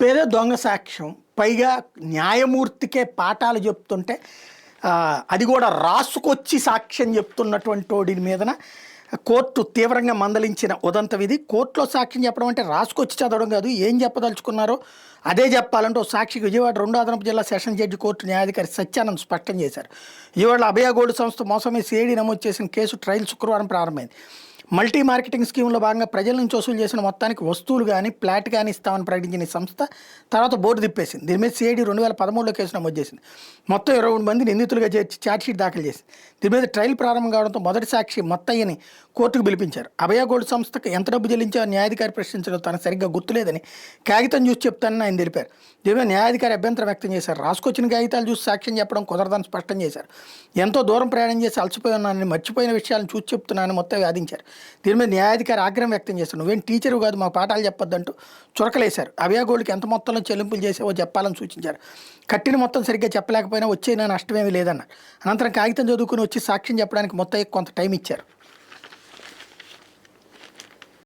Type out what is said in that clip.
చెప్పేదే దొంగ సాక్ష్యం. పైగా న్యాయమూర్తికే పాఠాలు చెప్తుంటే అది కూడా రాసుకొచ్చి సాక్ష్యం చెప్తున్నటువంటి వాడి మీదన కోర్టు తీవ్రంగా మందలించిన ఉదంతం ఇది. కోర్టులో సాక్ష్యం చెప్పడం అంటే రాసుకొచ్చి చదవడం కాదు. ఏం చెప్పదలుచుకున్నారో అదే చెప్పాలంటే ఓ సాక్షికి విజయవాడ 2వ అదనపు జిల్లా సెషన్ జడ్జి కోర్టు న్యాయాధికారి సత్యానంద్ స్పష్టం చేశారు. విజయవాడలో అభయ గోల్డ్ సంస్థ మోసమే సిఐడి నమోదు చేసిన కేసు ట్రయల్ శుక్రవారం ప్రారంభమైంది. మల్టీ మార్కెటింగ్ స్కీమ్లో భాగంగా ప్రజల నుంచి వసూలు చేసిన మొత్తానికి వస్తువులు కానీ ఫ్లాట్ కానీ ఇస్తామని ప్రకటించిన ఈ సంస్థ తర్వాత బోర్డు తిప్పేసింది. దీని మీద సిఐడి 2013లో కేసు నమోదు చేసింది. మొత్తం 23 మంది నిందితులుగా చేర్చి ఛార్జ్షీట్ దాఖలు చేసింది. దీని మీద ట్రయల్ ప్రారంభం కావడంతో మొదటి సాక్షి మొత్తయ్యని కోర్టుకు పిలిపించారు. అభయ గోల్డ్ సంస్థకు ఎంత డబ్బు చెల్లించారో న్యాయాధికారి ప్రశ్నించడం తనకు సరిగ్గా గుర్తులేదని కాగితం చూసి చెప్తానని ఆయన తెలిపారు. దీనిలో న్యాయాధికారి అభ్యంతరం వ్యక్తం చేశారు. రాసుకొచ్చిన కాగితాలు చూసి సాక్ష్యం చెప్పడం కుదరదని స్పష్టం చేశారు. ఎంతో దూరం ప్రయాణం చేసి అలసిపోయి ఉన్నానని, మర్చిపోయిన విషయాలను చూసి చెప్తున్నానని మొత్తం వాదించారు. దీని మీద న్యాయాధికారి ఆగ్రహం వ్యక్తం చేశారు. నువ్వేం టీచరు కాదు, మాకు పాఠాలు చెప్పొద్దంటూ చురకలేశారు. అభయ గోల్డ్కి ఎంత మొత్తంలో చెల్లింపులు చేసావో చెప్పాలని సూచించారు. కట్టిన మొత్తం సరిగ్గా చెప్పలేకపోయినా వచ్చే నష్టమేమీ లేదన్నారు. అనంతరం కాగితం చదువుకుని వచ్చి సాక్ష్యం చెప్పడానికి మొత్తం కొంత టైం ఇచ్చారు.